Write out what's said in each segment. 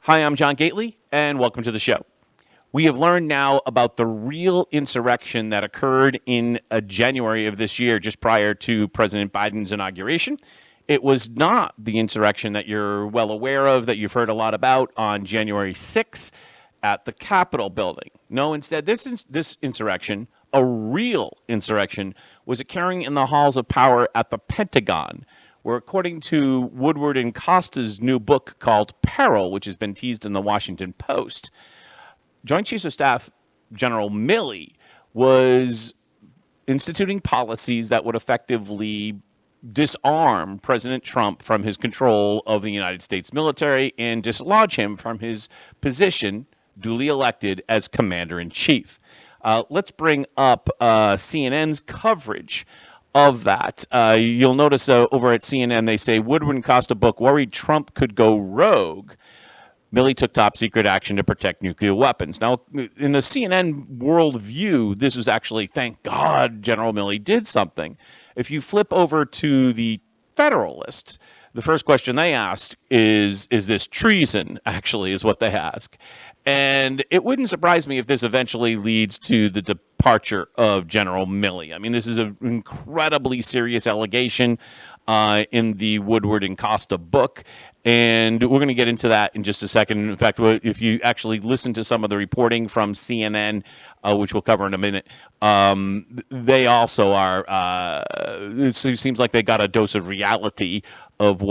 Hi, I'm John Gately, and welcome to the show. We have learned now about the real insurrection that occurred in January of this year, just prior to President Biden's inauguration. It was not the insurrection that you're well aware of, that you've heard a lot about on January 6th at the Capitol building. No, instead, this insurrection, a real insurrection, was occurring in the halls of power at the Pentagon, where, according to Woodward and Costa's new book called Peril, which has been teased in the Washington Post, Joint Chiefs of Staff General Milley was instituting policies that would effectively disarm President Trump from his control of the United States military and dislodge him from his position, duly elected, as commander-in-chief. Let's bring up CNN's coverage of that. You'll notice over at CNN, they say Woodward and Costa book worried Trump could go rogue. Milley took top secret action to protect nuclear weapons. Now, in the CNN worldview, this was actually, thank God, General Milley did something. If you flip over to the Federalist, the first question they asked is this treason, actually, is what they ask. And it wouldn't surprise me if this eventually leads to the departure of General Milley. I mean, this is an incredibly serious allegation in the Woodward and Costa book. And we're going to get into that in just a second. In fact, if you actually listen to some of the reporting from CNN, which we'll cover in a minute, they also are, it seems like they got a dose of reality of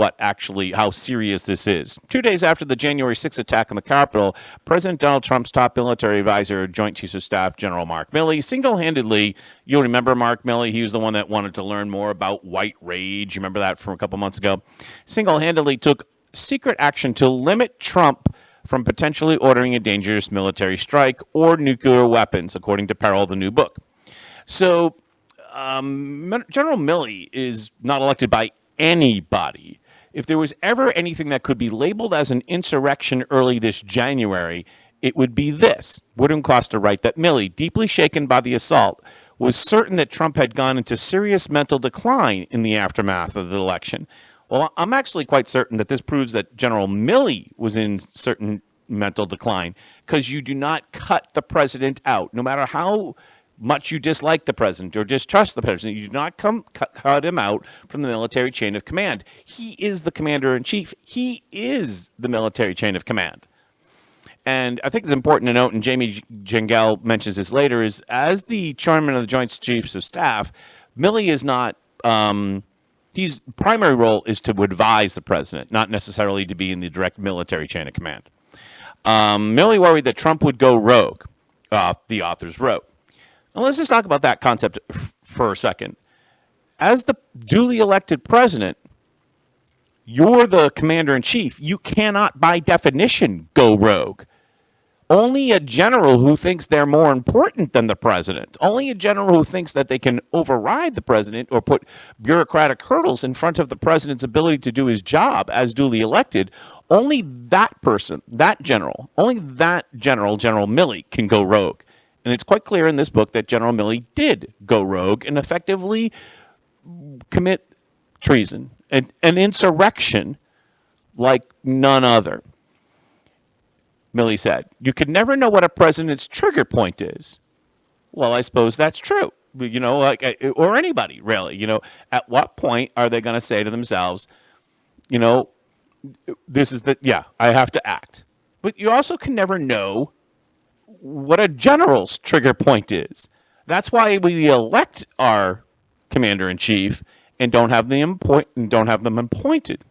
how serious this is. 2 days after the January 6th attack on the Capitol, President Donald Trump's top military advisor, Joint Chiefs of Staff General Mark Milley, single-handedly, you'll remember Mark Milley, he was the one that wanted to learn more about white rage. You remember that from a couple months ago? Single-handedly took secret action to limit Trump from potentially ordering a dangerous military strike or nuclear weapons, according to Peril, the new book. So General Milley is not elected by anybody. If there was ever anything that could be labeled as an insurrection early this January, it would be this. Woodward and Costa write that Milley, deeply shaken by the assault, was certain that Trump had gone into serious mental decline in the aftermath of the election. Well, I'm actually quite certain that this proves that General Milley was in certain mental decline, because you do not cut the president out. No matter how much you dislike the president or distrust the president, you do not cut him out from the military chain of command. He is the commander-in-chief. He is the military chain of command. And I think it's important to note, and Jamie Gengel mentions this later, is as the chairman of the Joint Chiefs of Staff, Milley is not... his primary role is to advise the president, not necessarily to be in the direct military chain of command. Milley worried that Trump would go rogue, the authors wrote. Now, let's just talk about that concept for a second. As the duly elected president, you're the commander-in-chief. You cannot, by definition, go rogue. Only a general who thinks they're more important than the president, only a general who thinks that they can override the president or put bureaucratic hurdles in front of the president's ability to do his job as duly elected, only that person, General Milley, can go rogue. And it's quite clear in this book that General Milley did go rogue and effectively commit treason, an insurrection like none other. Milley said, "You can never know what a president's trigger point is." Well, I suppose that's true. Or anybody, really. At what point are they going to say to themselves, this is I have to act. But you also can never know what a general's trigger point is. That's why we elect our commander-in-chief and don't have them appointed.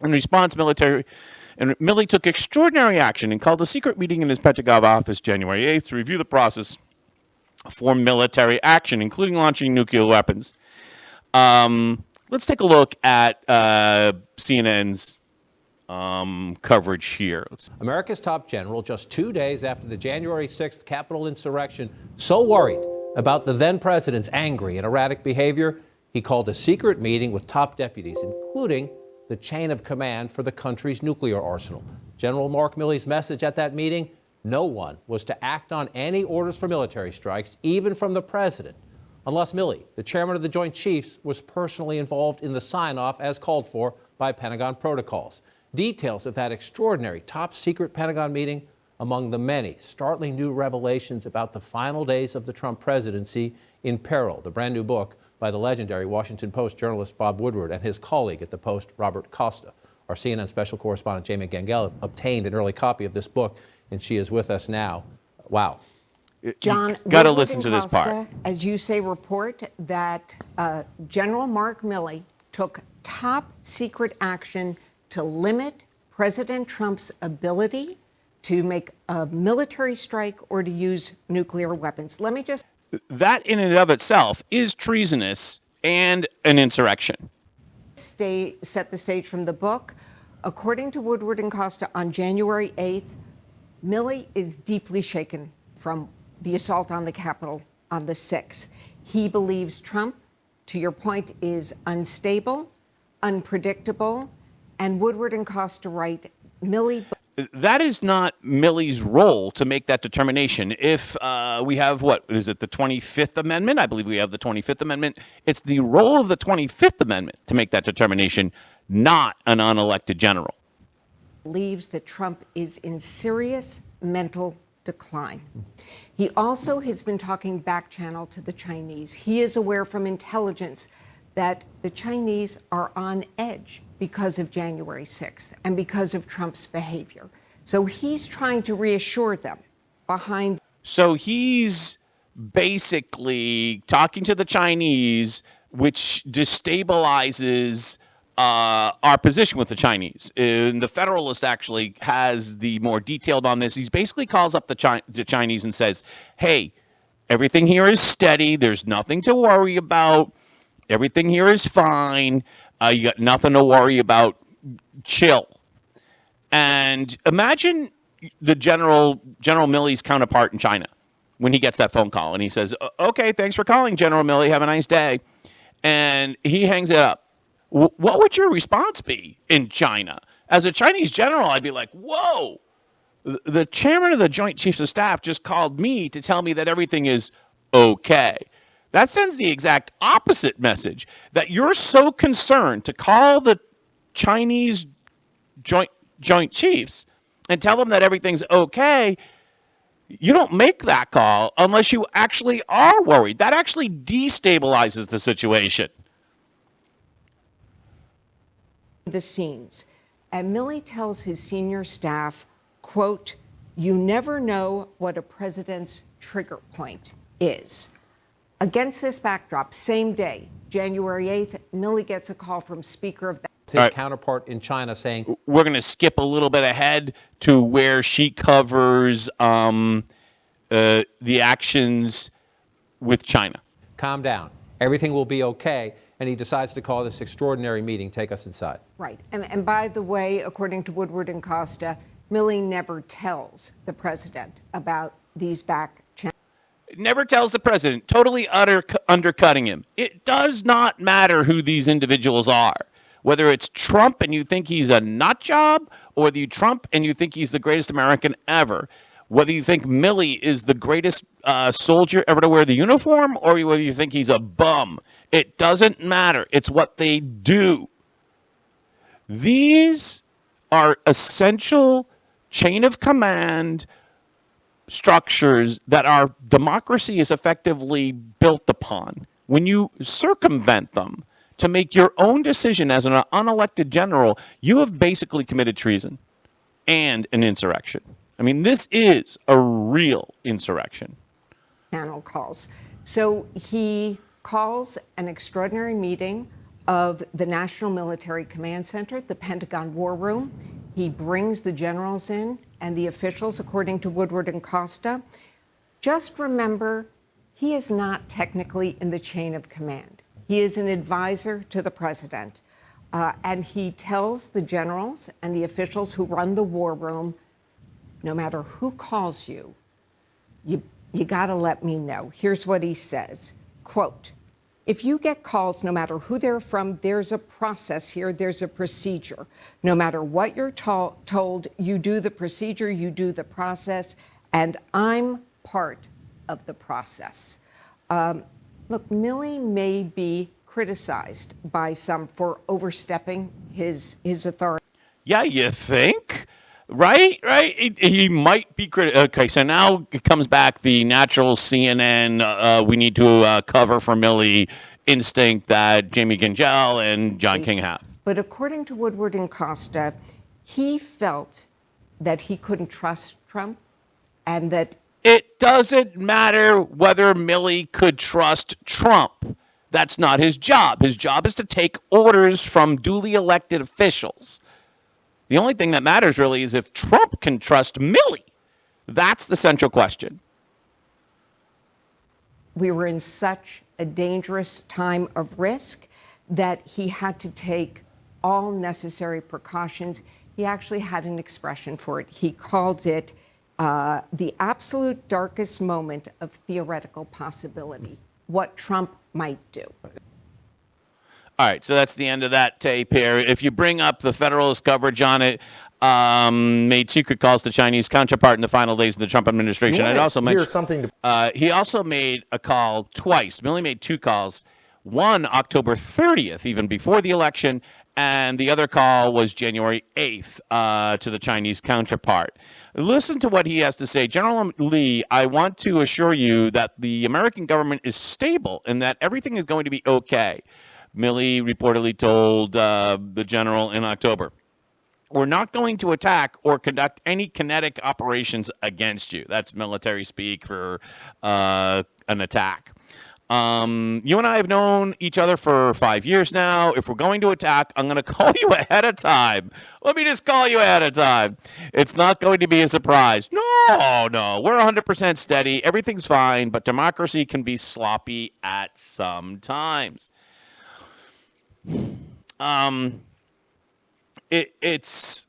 In response, Milley took extraordinary action and called a secret meeting in his Pentagon office January 8th to review the process for military action, including launching nuclear weapons. Let's take a look at CNN's coverage here. America's top general, just 2 days after the January 6th Capitol insurrection, so worried about the then president's angry and erratic behavior, he called a secret meeting with top deputies, including the chain of command for the country's nuclear arsenal. General Mark Milley's message at that meeting: no one was to act on any orders for military strikes, even from the president, unless Milley, the chairman of the Joint Chiefs, was personally involved in the sign-off as called for by Pentagon protocols. Details of that extraordinary top secret Pentagon meeting among the many startling new revelations about the final days of the Trump presidency in peril. The brand new book by the legendary Washington Post journalist Bob Woodward and his colleague at the Post, Robert Costa. Our CNN special correspondent Jamie Gangel obtained an early copy of this book, and she is with us now. Wow. John, got to Woodward listen and to this Costa, part. as you say, report that General Mark Milley took top secret action to limit President Trump's ability to make a military strike or to use nuclear weapons. Let me just... That in and of itself is treasonous and an insurrection. set the stage from the book. According to Woodward and Costa, on January 8th, Milley is deeply shaken from the assault on the Capitol on the 6th. He believes Trump, to your point, is unstable, unpredictable, and Woodward and Costa write, Milley... That is not Milley's role to make that determination. If we have, what is it, the 25th Amendment? I believe we have the 25th Amendment. It's the role of the 25th Amendment to make that determination, not an unelected general. believes that Trump is in serious mental decline. He also has been talking back channel to the Chinese. He is aware from intelligence that the Chinese are on edge because of January 6th and because of Trump's behavior. So he's trying to reassure them behind. So he's basically talking to the Chinese, which destabilizes our position with the Chinese. And the Federalist actually has the more detailed on this. He basically calls up the Chinese and says, hey, everything here is steady. There's nothing to worry about. Everything here is fine. You got nothing to worry about. Chill. And imagine the General Milley's counterpart in China when he gets that phone call and he says, okay, thanks for calling, General Milley. Have a nice day. And he hangs it up. What would your response be in China? As a Chinese general, I'd be like, whoa, the chairman of the Joint Chiefs of Staff just called me to tell me that everything is okay. That sends the exact opposite message, that you're so concerned to call the Chinese Joint Chiefs and tell them that everything's okay. You don't make that call unless you actually are worried. That actually destabilizes the situation. The scenes. And Milley tells his senior staff, quote, you never know what a president's trigger point is. Against this backdrop, same day, January 8th, Milley gets a call from Speaker of the his counterpart in China saying, we're going to skip a little bit ahead to where she covers the actions with China. calm down. Everything will be okay. And he decides to call this extraordinary meeting. Take us inside. Right. And by the way, according to Woodward and Costa, Milley never tells the president about these back channels. Never tells the president, totally undercutting him. It does not matter who these individuals are. Whether it's Trump and you think he's a nut job, or whether you Trump and you think he's the greatest American ever, whether you think Milley is the greatest soldier ever to wear the uniform, or whether you think he's a bum, it doesn't matter. It's what they do. These are essential chain of command structures that our democracy is effectively built upon. When you circumvent them to make your own decision as an unelected general, you have basically committed treason and an insurrection. I mean, this is a real insurrection. Channel calls. So he calls an extraordinary meeting of the National Military Command Center, the Pentagon War Room. He brings the generals in and the officials, according to Woodward and Costa. Just remember, he is not technically in the chain of command. He is an advisor to the president. And he tells the generals and the officials who run the war room, no matter who calls you, you got to let me know. Here's what he says, quote, if you get calls, no matter who they're from, there's a process here, there's a procedure. No matter what you're told, you do the procedure, you do the process, and I'm part of the process. Look, Milley may be criticized by some for overstepping his authority. Yeah, you think? Right? He might be critical. Okay, so now it comes back the natural CNN, we need to cover for Milley instinct that Jamie Gingell and John King have. But according to Woodward and Costa, he felt that he couldn't trust Trump and that It doesn't matter whether Milley could trust Trump. That's not his job. His job is to take orders from duly elected officials. The only thing that matters really is if Trump can trust Milley. That's the central question. we were in such a dangerous time of risk that he had to take all necessary precautions. He actually had an expression for it. He called it the absolute darkest moment of theoretical possibility, what Trump might do. All right, so that's the end of that tape here. If you bring up the Federalist coverage on it, made secret calls to Chinese counterpart in the final days of the Trump administration. I'd also mention something to he also made a call twice. Milley made two calls. One October 30th, even before the election, and the other call was January 8th to the Chinese counterpart. Listen to what he has to say. General Lee, I want to assure you that the American government is stable and that everything is going to be okay. Milley reportedly told the general in October, we're not going to attack or conduct any kinetic operations against you. That's military speak for an attack. You and I have known each other for 5 years now. If we're going to attack, I'm going to call you ahead of time. Let me just call you ahead of time. It's not going to be a surprise. No, we're 100% steady. Everything's fine, but democracy can be sloppy at some times. This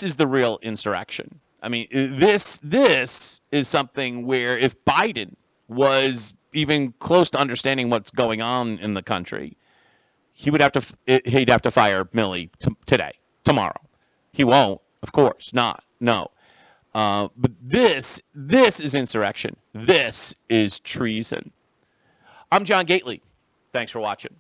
is the real insurrection. I mean, this is something where if Biden was even close to understanding what's going on in the country, he'd have to fire Milley today, tomorrow. He won't, of course, not. No. But this is insurrection. This is treason. I'm John Gately. Thanks for watching.